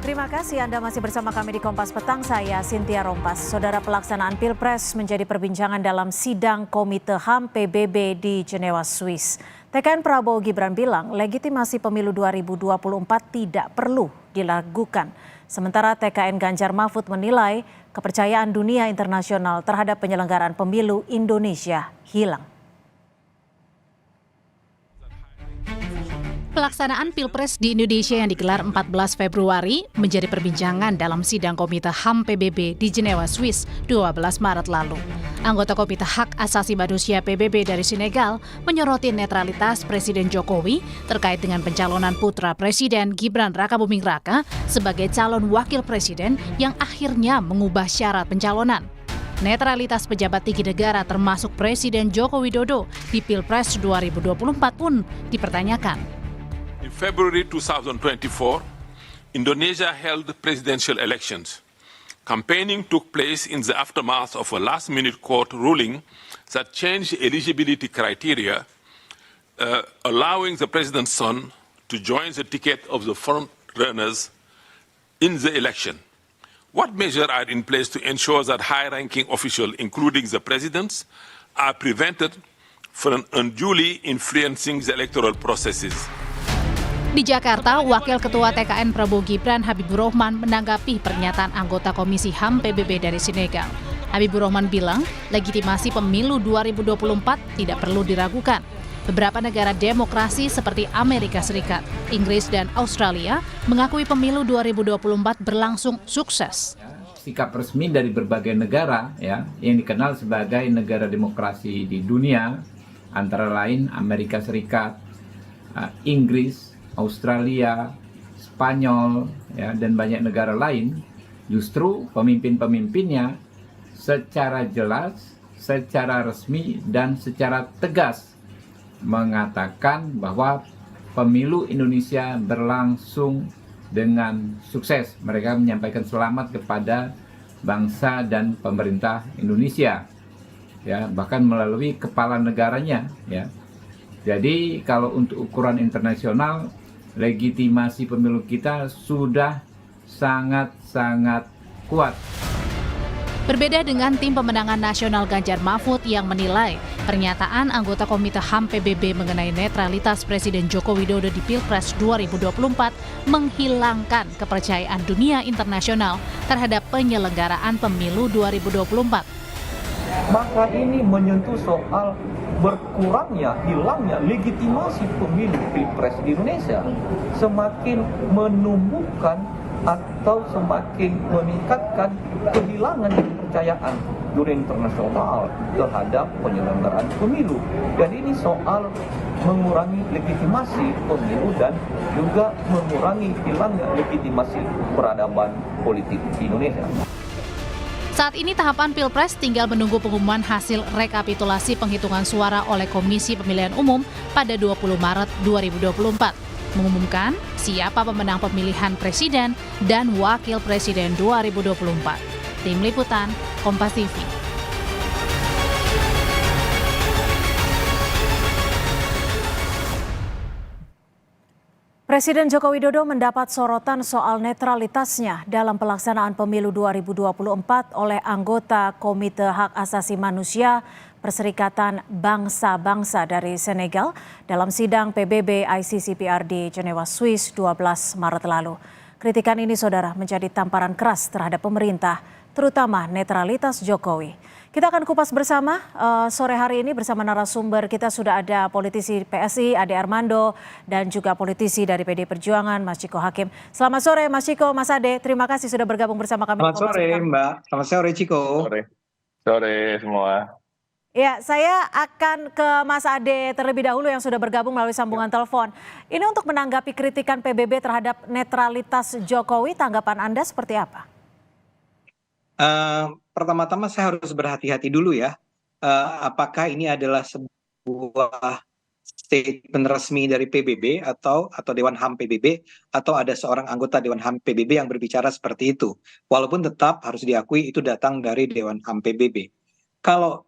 Terima kasih Anda masih bersama kami di Kompas Petang, saya Cynthia Rompas. Saudara, pelaksanaan Pilpres menjadi perbincangan dalam sidang Komite HAM PBB di Jenewa, Swiss. TKN Prabowo Gibran bilang legitimasi pemilu 2024 tidak perlu dilakukan. Sementara TKN Ganjar Mahfud menilai kepercayaan dunia internasional terhadap penyelenggaraan pemilu Indonesia hilang. Pelaksanaan Pilpres di Indonesia yang digelar 14 Februari menjadi perbincangan dalam sidang Komite HAM PBB di Jenewa, Swiss 12 Maret lalu. Anggota Komite Hak Asasi Manusia PBB dari Senegal menyoroti netralitas Presiden Jokowi terkait dengan pencalonan putra Presiden Gibran Rakabuming Raka sebagai calon wakil presiden yang akhirnya mengubah syarat pencalonan. Netralitas pejabat tinggi negara termasuk Presiden Joko Widodo di Pilpres 2024 pun dipertanyakan. In February 2024, Indonesia held presidential elections. Campaigning took place in the aftermath of a last-minute court ruling that changed eligibility criteria, allowing the president's son to join the ticket of the front-runners in the election. What measures are in place to ensure that high-ranking officials, including the presidents, are prevented from unduly influencing the electoral processes? Di Jakarta, Wakil Ketua TKN Prabowo Gibran Habibur Rahman menanggapi pernyataan anggota Komisi HAM PBB dari Senegal. Habibur Rahman bilang, legitimasi pemilu 2024 tidak perlu diragukan. Beberapa negara demokrasi seperti Amerika Serikat, Inggris, dan Australia mengakui pemilu 2024 berlangsung sukses. Sikap resmi dari berbagai negara yang dikenal sebagai negara demokrasi di dunia, antara lain Amerika Serikat, Inggris, Australia, Spanyol, dan banyak negara lain, justru pemimpin-pemimpinnya secara jelas, secara resmi, dan secara tegas mengatakan bahwa pemilu Indonesia berlangsung dengan sukses. Mereka menyampaikan selamat kepada bangsa dan pemerintah Indonesia, bahkan melalui kepala negaranya. Jadi kalau untuk ukuran internasional, legitimasi pemilu kita sudah sangat-sangat kuat. Berbeda dengan tim pemenangan nasional Ganjar Mahfud yang menilai pernyataan anggota Komite HAM PBB mengenai netralitas Presiden Joko Widodo di Pilpres 2024 menghilangkan kepercayaan dunia internasional terhadap penyelenggaraan pemilu 2024. Maka ini menyentuh soal berkurangnya, hilangnya legitimasi pemilu Pilpres di Indonesia, semakin menumbuhkan atau semakin meningkatkan kehilangan kepercayaan dunia internasional terhadap penyelenggaraan pemilu. Dan ini soal mengurangi legitimasi pemilu dan juga mengurangi hilangnya legitimasi peradaban politik di Indonesia. Saat ini tahapan Pilpres tinggal menunggu pengumuman hasil rekapitulasi penghitungan suara oleh Komisi Pemilihan Umum pada 20 Maret 2024. Mengumumkan siapa pemenang pemilihan Presiden dan Wakil Presiden 2024. Tim Liputan, Kompas TV. Presiden Joko Widodo mendapat sorotan soal netralitasnya dalam pelaksanaan pemilu 2024 oleh anggota Komite Hak Asasi Manusia Perserikatan Bangsa-Bangsa dari Senegal dalam sidang PBB ICCPR di Jenewa, Swiss 12 Maret lalu. Kritikan ini, saudara, menjadi tamparan keras terhadap pemerintah, terutama netralitas Jokowi. Kita akan kupas bersama sore hari ini bersama narasumber kita sudah ada politisi PSI Ade Armando dan juga politisi dari PD Perjuangan Mas Ciko Hakim. Selamat sore Mas Ciko, Mas Ade, terima kasih sudah bergabung bersama kami. Selamat sore Mbak, selamat sore Ciko. Sore semua. Ya, saya akan ke Mas Ade terlebih dahulu yang sudah bergabung melalui sambungan telepon. Ini untuk menanggapi kritikan PBB terhadap netralitas Jokowi, tanggapan Anda seperti apa? Pertama-tama saya harus berhati-hati dulu ya. Apakah ini adalah sebuah statement resmi dari PBB atau Dewan HAM PBB, atau ada seorang anggota Dewan HAM PBB yang berbicara seperti itu. Walaupun tetap harus diakui itu datang dari Dewan HAM PBB. Kalau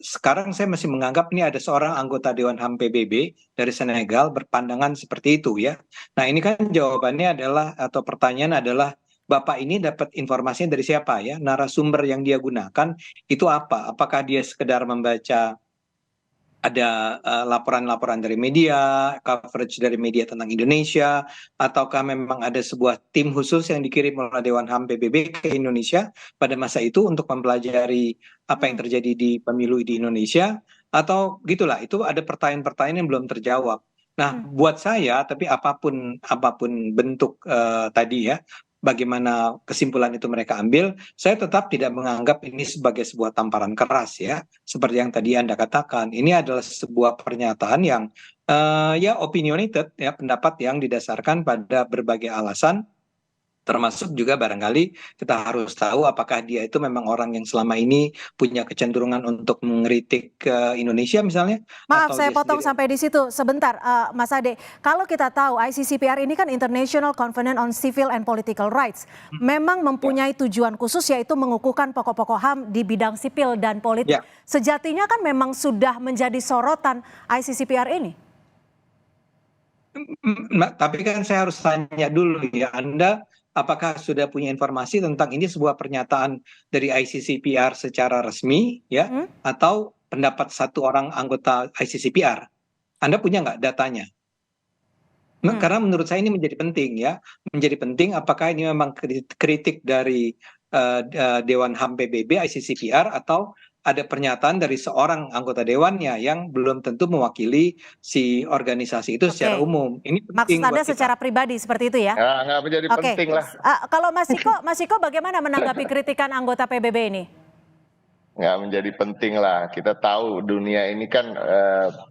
sekarang saya masih menganggap ini ada seorang anggota Dewan HAM PBB dari Senegal berpandangan seperti itu ya. Nah ini kan jawabannya adalah atau pertanyaan adalah Bapak ini dapat informasinya dari siapa ya? Narasumber yang dia gunakan itu apa? Apakah dia sekedar membaca ada laporan-laporan dari media, coverage dari media tentang Indonesia, ataukah memang ada sebuah tim khusus yang dikirim oleh Dewan HAM PBB ke Indonesia pada masa itu untuk mempelajari apa yang terjadi di pemilu di Indonesia, atau gitulah, itu ada pertanyaan-pertanyaan yang belum terjawab. Nah, buat saya, tapi apapun bentuk tadi ya, bagaimana kesimpulan itu mereka ambil, saya tetap tidak menganggap ini sebagai sebuah tamparan keras ya. Seperti yang tadi Anda katakan, ini adalah sebuah pernyataan yang ya opinionated ya, pendapat yang didasarkan pada berbagai alasan, termasuk juga barangkali kita harus tahu apakah dia itu memang orang yang selama ini punya kecenderungan untuk mengkritik Indonesia misalnya. Maaf, atau saya dia potong sendiri. sampai di situ sebentar, Mas Ade. Kalau kita tahu ICCPR ini kan International Covenant on Civil and Political Rights, memang mempunyai tujuan khusus yaitu mengukuhkan pokok-pokok HAM di bidang sipil dan politik. Ya. Sejatinya kan memang sudah menjadi sorotan ICCPR ini. Tapi kan saya harus tanya dulu ya, Anda apakah sudah punya informasi tentang ini sebuah pernyataan dari ICCPR secara resmi ya, atau pendapat satu orang anggota ICCPR? Anda punya nggak datanya? Karena menurut saya ini menjadi penting ya, menjadi penting apakah ini memang kritik dari Dewan HAM PBB ICCPR atau ada pernyataan dari seorang anggota dewannya yang belum tentu mewakili si organisasi itu secara Oke. umum. Ini Maksud penting Anda buat kita. secara pribadi seperti itu ya? Nggak menjadi Oke. penting lah. Kalau Mas Ciko bagaimana menanggapi kritikan anggota PBB ini? Nggak menjadi penting lah. Kita tahu dunia ini kan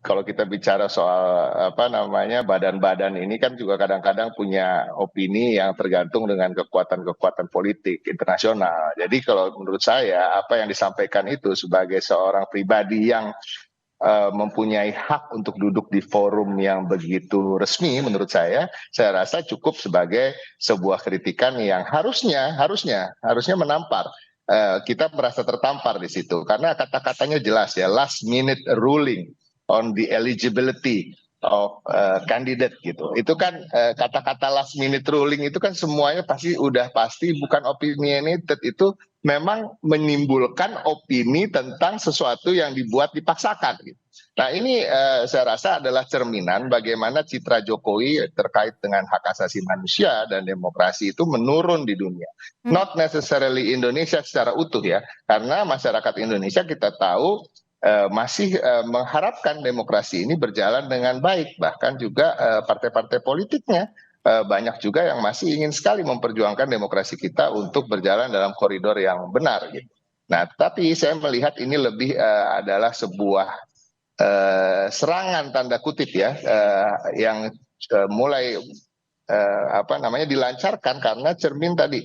kalau kita bicara soal apa namanya badan-badan ini kan juga kadang-kadang punya opini yang tergantung dengan kekuatan-kekuatan politik internasional. Jadi kalau menurut saya apa yang disampaikan itu sebagai seorang pribadi yang mempunyai hak untuk duduk di forum yang begitu resmi, menurut saya rasa cukup sebagai sebuah kritikan yang harusnya menampar. Kita merasa tertampar di situ karena kata-katanya jelas ya, last minute ruling on the eligibility of candidate gitu. Itu kan kata-kata last minute ruling itu kan semuanya pasti bukan opinionated, itu memang menimbulkan opini tentang sesuatu yang dibuat dipaksakan gitu. Nah ini saya rasa adalah cerminan bagaimana citra Jokowi terkait dengan hak asasi manusia dan demokrasi itu menurun di dunia. Not necessarily Indonesia secara utuh ya, karena masyarakat Indonesia kita tahu masih mengharapkan demokrasi ini berjalan dengan baik. Bahkan juga partai-partai politiknya banyak juga yang masih ingin sekali memperjuangkan demokrasi kita untuk berjalan dalam koridor yang benar gitu. Nah, tapi saya melihat ini lebih adalah sebuah serangan tanda kutip ya, yang mulai dilancarkan karena cermin tadi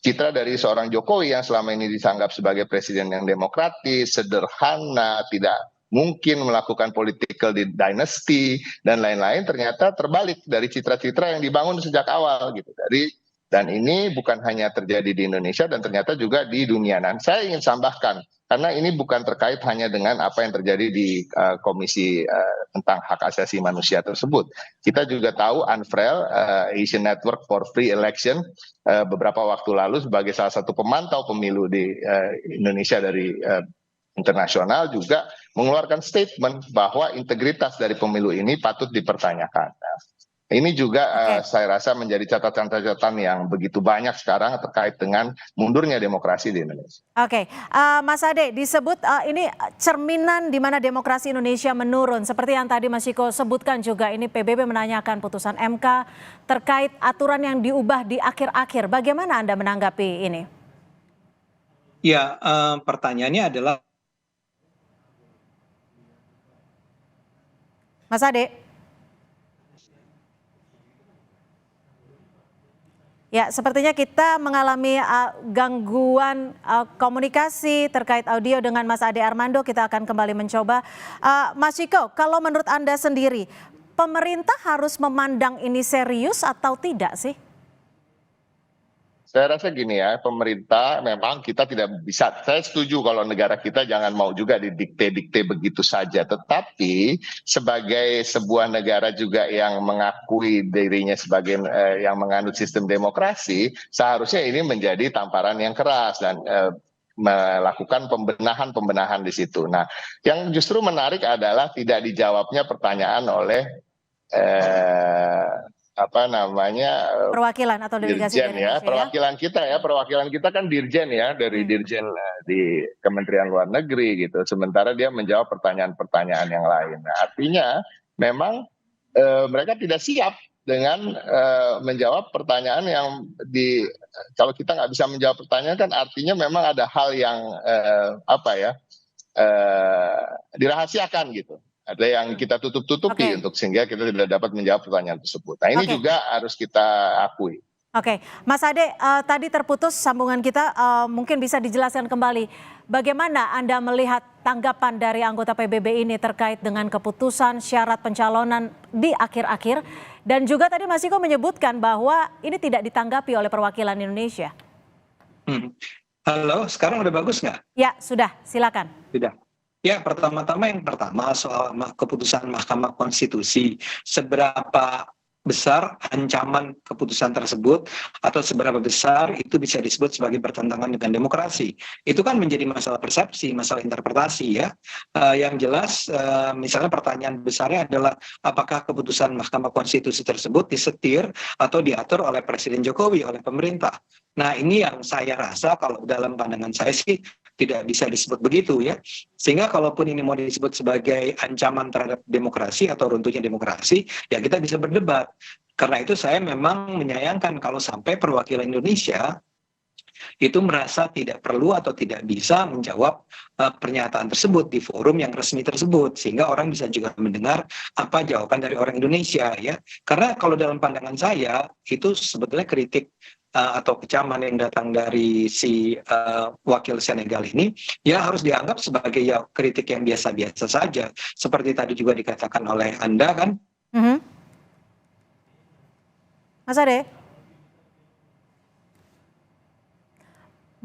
citra dari seorang Jokowi yang selama ini dianggap sebagai presiden yang demokratis, sederhana, tidak mungkin melakukan political dynasty dan lain-lain, ternyata terbalik dari citra-citra yang dibangun sejak awal gitu. Dan ini bukan hanya terjadi di Indonesia dan ternyata juga di dunia. Nah, saya ingin tambahkan karena ini bukan terkait hanya dengan apa yang terjadi di Komisi tentang hak asasi manusia tersebut. Kita juga tahu UNFREL, Asian Network for Free Election, beberapa waktu lalu sebagai salah satu pemantau pemilu di Indonesia dari internasional juga mengeluarkan statement bahwa integritas dari pemilu ini patut dipertanyakan. Ini juga saya rasa menjadi catatan-catatan yang begitu banyak sekarang terkait dengan mundurnya demokrasi di Indonesia. Oke, Mas Ade, disebut ini cerminan di mana demokrasi Indonesia menurun. Seperti yang tadi Mas Ciko sebutkan juga, ini PBB menanyakan putusan MK terkait aturan yang diubah di akhir-akhir. Bagaimana Anda menanggapi ini? Ya, pertanyaannya adalah Mas Ade. Ya, sepertinya kita mengalami gangguan komunikasi terkait audio dengan Mas Ade Armando. Kita akan kembali mencoba. Mas Ciko, kalau menurut Anda sendiri, pemerintah harus memandang ini serius atau tidak sih? Saya rasa gini ya, pemerintah memang kita tidak bisa, saya setuju kalau negara kita jangan mau juga didikte-dikte begitu saja. Tetapi sebagai sebuah negara juga yang mengakui dirinya sebagai yang menganut sistem demokrasi, seharusnya ini menjadi tamparan yang keras dan melakukan pembenahan di situ. Nah, yang justru menarik adalah tidak dijawabnya pertanyaan oleh Perwakilan atau delegasi dirjen dari ya, Indonesia ya? perwakilan kita kan dirjen ya, dari dirjen di Kementerian Luar Negeri gitu. Sementara dia menjawab pertanyaan-pertanyaan yang lain. Nah, artinya memang mereka tidak siap dengan menjawab pertanyaan yang kalau kita nggak bisa menjawab pertanyaan kan artinya memang ada hal yang dirahasiakan gitu. Ada yang kita tutup-tutupi sehingga kita tidak dapat menjawab pertanyaan tersebut. Nah, ini juga harus kita akui. Oke, Mas Ade, tadi terputus sambungan kita, mungkin bisa dijelaskan kembali bagaimana Anda melihat tanggapan dari anggota PBB ini terkait dengan keputusan syarat pencalonan di akhir-akhir, dan juga tadi Mas Ciko menyebutkan bahwa ini tidak ditanggapi oleh perwakilan Indonesia. Halo, sekarang udah bagus nggak? Ya, sudah, silakan. Sudah. Ya, pertama-tama soal keputusan Mahkamah Konstitusi. Seberapa besar ancaman keputusan tersebut atau seberapa besar itu bisa disebut sebagai bertentangan dengan demokrasi. Itu kan menjadi masalah persepsi, masalah interpretasi ya. Yang jelas misalnya pertanyaan besarnya adalah apakah keputusan Mahkamah Konstitusi tersebut disetir atau diatur oleh Presiden Jokowi, oleh pemerintah. Nah, ini yang saya rasa kalau dalam pandangan saya sih tidak bisa disebut begitu ya. Sehingga kalaupun ini mau disebut sebagai ancaman terhadap demokrasi atau runtuhnya demokrasi, ya kita bisa berdebat. Karena itu saya memang menyayangkan kalau sampai perwakilan Indonesia itu merasa tidak perlu atau tidak bisa menjawab pernyataan tersebut di forum yang resmi tersebut, sehingga orang bisa juga mendengar apa jawaban dari orang Indonesia ya. Karena kalau dalam pandangan saya itu sebetulnya kritik atau kecaman yang datang dari si wakil Senegal ini ya harus dianggap sebagai ya kritik yang biasa-biasa saja, seperti tadi juga dikatakan oleh Anda kan. Mas Ade.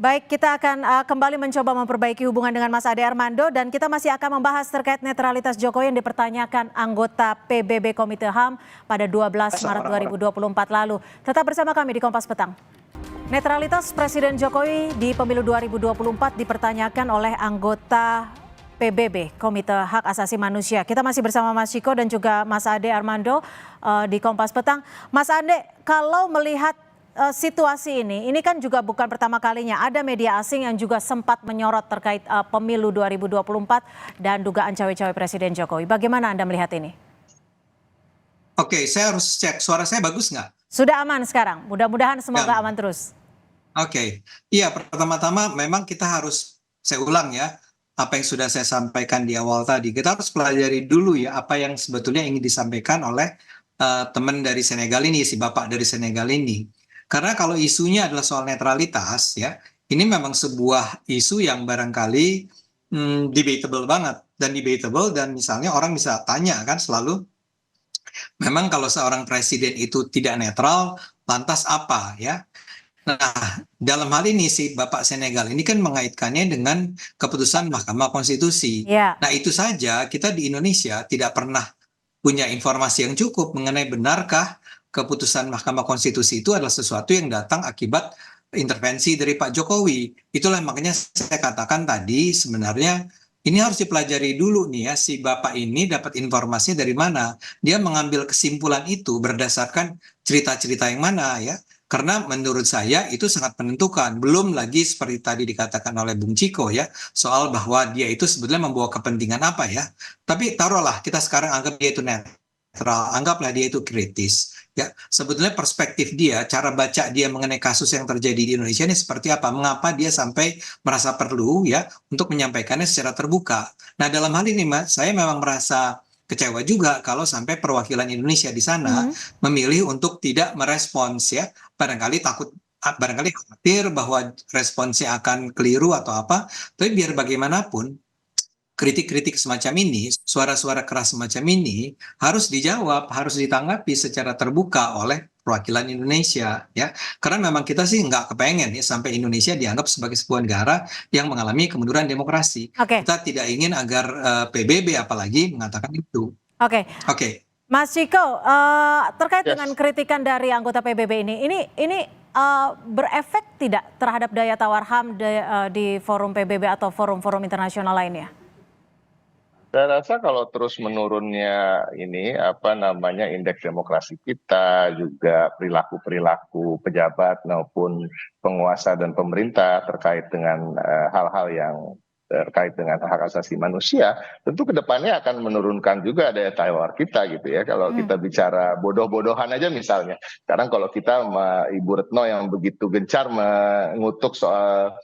Baik, kita akan kembali mencoba memperbaiki hubungan dengan Mas Ade Armando, dan kita masih akan membahas terkait netralitas Jokowi yang dipertanyakan anggota PBB Komite HAM pada 12 Maret 2024 lalu. Tetap bersama kami di Kompas Petang. Netralitas Presiden Jokowi di pemilu 2024 dipertanyakan oleh anggota PBB Komite Hak Asasi Manusia. Kita masih bersama Mas Ciko dan juga Mas Ade Armando di Kompas Petang. Mas Ade, kalau melihat situasi ini kan juga bukan pertama kalinya ada media asing yang juga sempat menyorot terkait pemilu 2024 dan dugaan cawe-cawe Presiden Jokowi. Bagaimana Anda melihat ini? Oke, saya harus cek suara saya bagus nggak? Sudah aman sekarang, mudah-mudahan semoga aman terus. Oke, iya, pertama-tama memang kita harus, saya ulang ya, apa yang sudah saya sampaikan di awal tadi. Kita harus pelajari dulu ya apa yang sebetulnya ingin disampaikan oleh teman dari Senegal ini, si bapak dari Senegal ini. Karena kalau isunya adalah soal netralitas ya, ini memang sebuah isu yang barangkali debatable banget, dan misalnya orang bisa tanya kan selalu, memang kalau seorang presiden itu tidak netral, lantas apa ya? Nah, dalam hal ini si Bapak Senegal ini kan mengaitkannya dengan keputusan Mahkamah Konstitusi. Nah, itu saja kita di Indonesia tidak pernah punya informasi yang cukup mengenai benarkah keputusan Mahkamah Konstitusi itu adalah sesuatu yang datang akibat intervensi dari Pak Jokowi. Itulah makanya saya katakan tadi sebenarnya ini harus dipelajari dulu nih ya, si Bapak ini dapat informasi dari mana. Dia mengambil kesimpulan itu berdasarkan cerita-cerita yang mana ya. Karena menurut saya itu sangat menentukan. Belum lagi seperti tadi dikatakan oleh Bung Ciko ya, soal bahwa dia itu sebetulnya membawa kepentingan apa ya. Tapi taruhlah kita sekarang anggap dia itu netral, anggaplah dia itu kritis. Ya, sebetulnya perspektif dia, cara baca dia mengenai kasus yang terjadi di Indonesia ini seperti apa? Mengapa dia sampai merasa perlu ya untuk menyampaikannya secara terbuka? Nah, dalam hal ini Mas, saya memang merasa kecewa juga kalau sampai perwakilan Indonesia di sana memilih untuk tidak merespons ya. Barangkali khawatir bahwa responsnya akan keliru atau apa. Tapi biar bagaimanapun kritik-kritik semacam ini, suara-suara keras semacam ini harus dijawab, harus ditanggapi secara terbuka oleh perwakilan Indonesia ya, karena memang kita sih nggak kepengen ya sampai Indonesia dianggap sebagai sebuah negara yang mengalami kemunduran demokrasi. Oke, Kita tidak ingin agar PBB apalagi mengatakan itu. oke. Oke. Mas Ciko, terkait Yes. dengan kritikan dari anggota PBB ini berefek tidak terhadap daya tawar HAM di forum PBB atau forum-forum internasional lainnya? Saya rasa kalau terus menurunnya ini apa namanya indeks demokrasi kita, juga perilaku-perilaku pejabat maupun penguasa dan pemerintah terkait dengan hal-hal yang terkait dengan hak asasi manusia, tentu kedepannya akan menurunkan juga daya tawar kita gitu ya. Kalau kita bicara bodoh-bodohan aja misalnya, sekarang kalau kita sama Ibu Retno yang begitu gencar mengutuk soal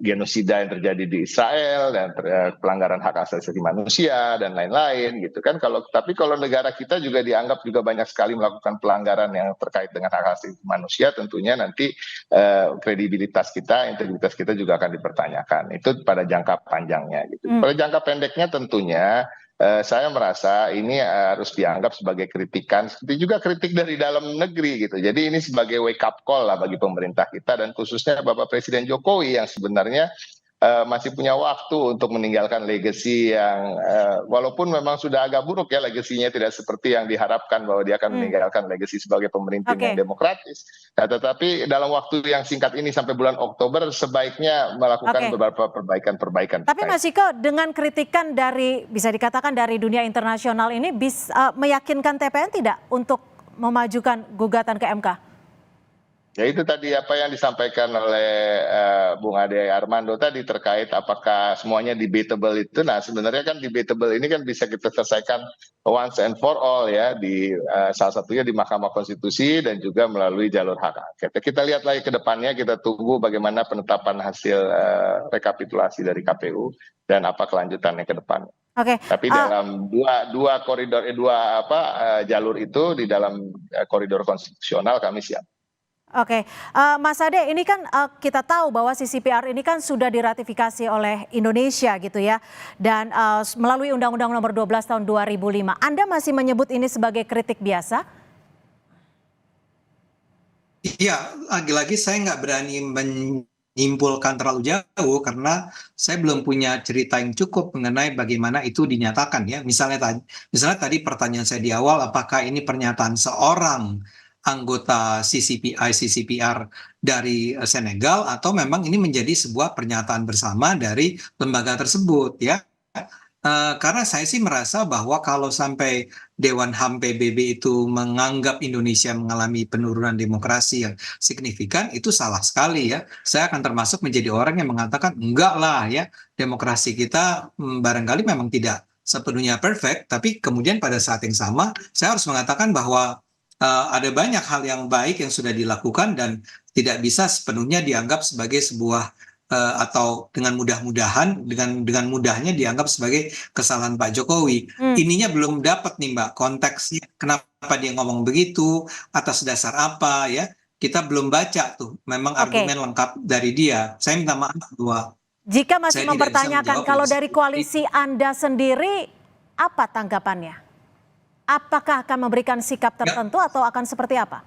genosida yang terjadi di Israel dan pelanggaran hak asasi manusia dan lain-lain gitu kan. Tapi kalau negara kita juga dianggap juga banyak sekali melakukan pelanggaran yang terkait dengan hak asasi manusia, tentunya nanti kredibilitas kita, integritas kita juga akan dipertanyakan. Itu pada jangka panjangnya gitu. Pada jangka pendeknya tentunya saya merasa ini harus dianggap sebagai kritikan, seperti juga kritik dari dalam negeri gitu. Jadi ini sebagai wake up call lah bagi pemerintah kita dan khususnya Bapak Presiden Jokowi yang sebenarnya masih punya waktu untuk meninggalkan legacy yang walaupun memang sudah agak buruk ya legasinya, tidak seperti yang diharapkan bahwa dia akan meninggalkan legacy sebagai pemimpin yang demokratis. Nah, tetapi dalam waktu yang singkat ini sampai bulan Oktober sebaiknya melakukan beberapa perbaikan-perbaikan. Tapi Mas Ciko, dengan kritikan dari bisa dikatakan dari dunia internasional ini bisa meyakinkan TPN tidak untuk memajukan gugatan ke MK? Ya itu tadi apa yang disampaikan oleh Bung Ade Armando tadi terkait apakah semuanya debatable itu. Nah sebenarnya kan debatable ini kan bisa kita selesaikan once and for all ya di salah satunya di Mahkamah Konstitusi dan juga melalui jalur hak angket. Kita lihat lagi ke depannya, kita tunggu bagaimana penetapan hasil rekapitulasi dari KPU dan apa kelanjutannya ke depan. Tapi dalam dua koridor jalur itu di dalam koridor konstitusional kami siap. Mas Ade, ini kan kita tahu bahwa CCPR ini kan sudah diratifikasi oleh Indonesia gitu ya, dan melalui Undang-Undang Nomor 12 Tahun 2005. Anda masih menyebut ini sebagai kritik biasa? Iya, lagi-lagi saya nggak berani menyimpulkan terlalu jauh karena saya belum punya cerita yang cukup mengenai bagaimana itu dinyatakan ya. Misalnya tadi pertanyaan saya di awal, apakah ini pernyataan seorang anggota CCPR dari Senegal atau memang ini menjadi sebuah pernyataan bersama dari lembaga tersebut ya. Karena saya sih merasa bahwa kalau sampai Dewan HAM PBB itu menganggap Indonesia mengalami penurunan demokrasi yang signifikan, itu salah sekali ya. Saya akan termasuk menjadi orang yang mengatakan enggak lah ya, demokrasi kita barangkali memang tidak sepenuhnya perfect, tapi kemudian pada saat yang sama saya harus mengatakan bahwa ada banyak hal yang baik yang sudah dilakukan dan tidak bisa sepenuhnya dianggap sebagai sebuah atau dengan mudahnya dianggap sebagai kesalahan Pak Jokowi. Ininya belum dapat nih Mbak konteksnya, kenapa dia ngomong begitu, atas dasar apa ya, kita belum baca tuh memang argumen lengkap dari dia. Saya minta maaf bahwa jika masih mempertanyakan, kalau dari koalisi Anda sendiri apa tanggapannya? Apakah akan memberikan sikap tertentu atau akan seperti apa?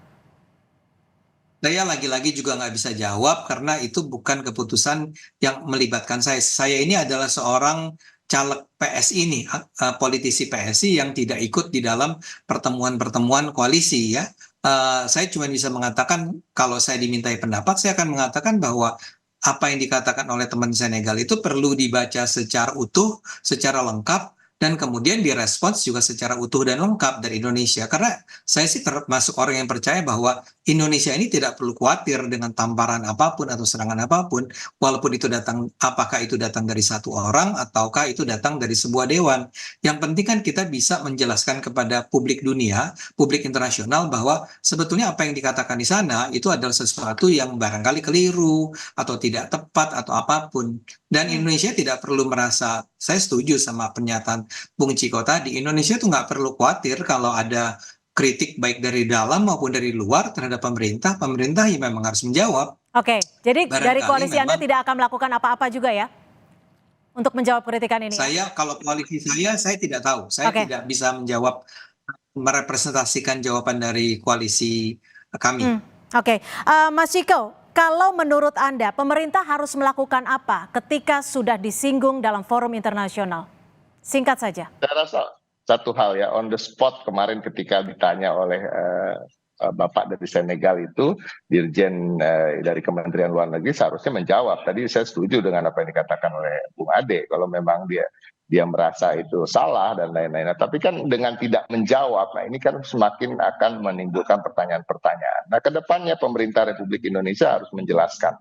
Saya lagi-lagi juga nggak bisa jawab karena itu bukan keputusan yang melibatkan saya. Saya ini adalah seorang caleg PSI nih, politisi PSI yang tidak ikut di dalam pertemuan-pertemuan koalisi ya. Saya cuma bisa mengatakan kalau saya dimintai pendapat, saya akan mengatakan bahwa apa yang dikatakan oleh teman Senegal itu perlu dibaca secara utuh, secara lengkap, dan kemudian direspons juga secara utuh dan lengkap dari Indonesia. Karena saya sih termasuk orang yang percaya bahwa Indonesia ini tidak perlu khawatir dengan tamparan apapun atau serangan apapun, walaupun itu datang, apakah itu datang dari satu orang ataukah itu datang dari sebuah dewan. Yang penting kan kita bisa menjelaskan kepada publik dunia, publik internasional bahwa sebetulnya apa yang dikatakan di sana itu adalah sesuatu yang barangkali keliru atau tidak tepat atau apapun. Dan Indonesia tidak perlu merasa, saya setuju sama pernyataan Bung Ciko tadi, Indonesia tuh nggak perlu khawatir kalau ada kritik baik dari dalam maupun dari luar terhadap pemerintah ya memang harus menjawab. Jadi dari koalisi Anda tidak akan melakukan apa-apa juga ya untuk menjawab kritikan ini? Kalau koalisi saya tidak tahu, saya tidak bisa menjawab merepresentasikan jawaban dari koalisi kami. Oke. Mas Ciko, kalau menurut Anda pemerintah harus melakukan apa ketika sudah disinggung dalam forum internasional? Singkat saja. Saya rasa satu hal ya, on the spot kemarin ketika ditanya oleh Bapak dari Senegal itu, Dirjen dari Kementerian Luar Negeri seharusnya menjawab. Tadi saya setuju dengan apa yang dikatakan oleh Bung Ade, kalau memang dia merasa itu salah dan lain-lain. Tapi kan dengan tidak menjawab, nah ini kan semakin akan menimbulkan pertanyaan-pertanyaan. Nah, kedepannya pemerintah Republik Indonesia harus menjelaskan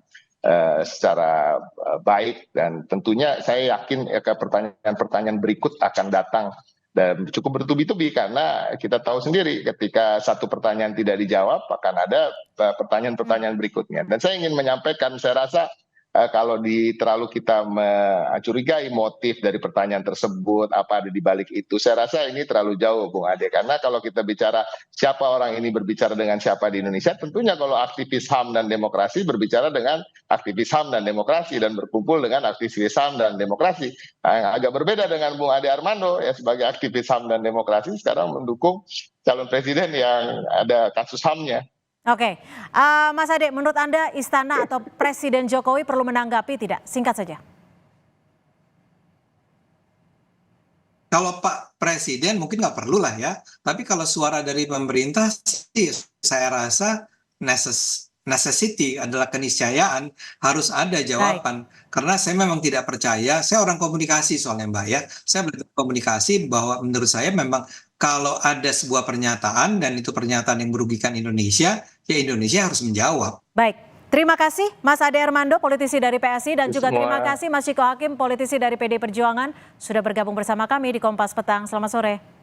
secara baik, dan tentunya saya yakin pertanyaan-pertanyaan berikut akan datang dan cukup bertubi-tubi, karena kita tahu sendiri ketika satu pertanyaan tidak dijawab akan ada pertanyaan-pertanyaan berikutnya. Dan saya ingin menyampaikan, saya rasa kalau terlalu kita mencurigai motif dari pertanyaan tersebut, apa ada di balik itu, saya rasa ini terlalu jauh, Bung Ade. Karena kalau kita bicara siapa orang ini berbicara dengan siapa di Indonesia, tentunya kalau aktivis HAM dan demokrasi berbicara dengan aktivis HAM dan demokrasi, dan berkumpul dengan aktivis HAM dan demokrasi. Nah, yang agak berbeda dengan Bung Ade Armando ya, sebagai aktivis HAM dan demokrasi sekarang mendukung calon presiden yang ada kasus HAM-nya. Oke, Mas Ade, menurut Anda Istana atau Presiden Jokowi perlu menanggapi tidak? Singkat saja. Kalau Pak Presiden mungkin nggak perlu lah ya, tapi kalau suara dari pemerintah sih saya rasa necessity adalah keniscayaan, harus ada jawaban. Karena saya memang tidak percaya, saya orang komunikasi soalnya Mbak ya, saya belajar komunikasi bahwa menurut saya memang kalau ada sebuah pernyataan dan itu pernyataan yang merugikan Indonesia, ya Indonesia harus menjawab. Baik, terima kasih Mas Ade Armando, politisi dari PSI, dan juga terima kasih Mas Ciko Hakim, politisi dari PD Perjuangan, sudah bergabung bersama kami di Kompas Petang. Selamat sore.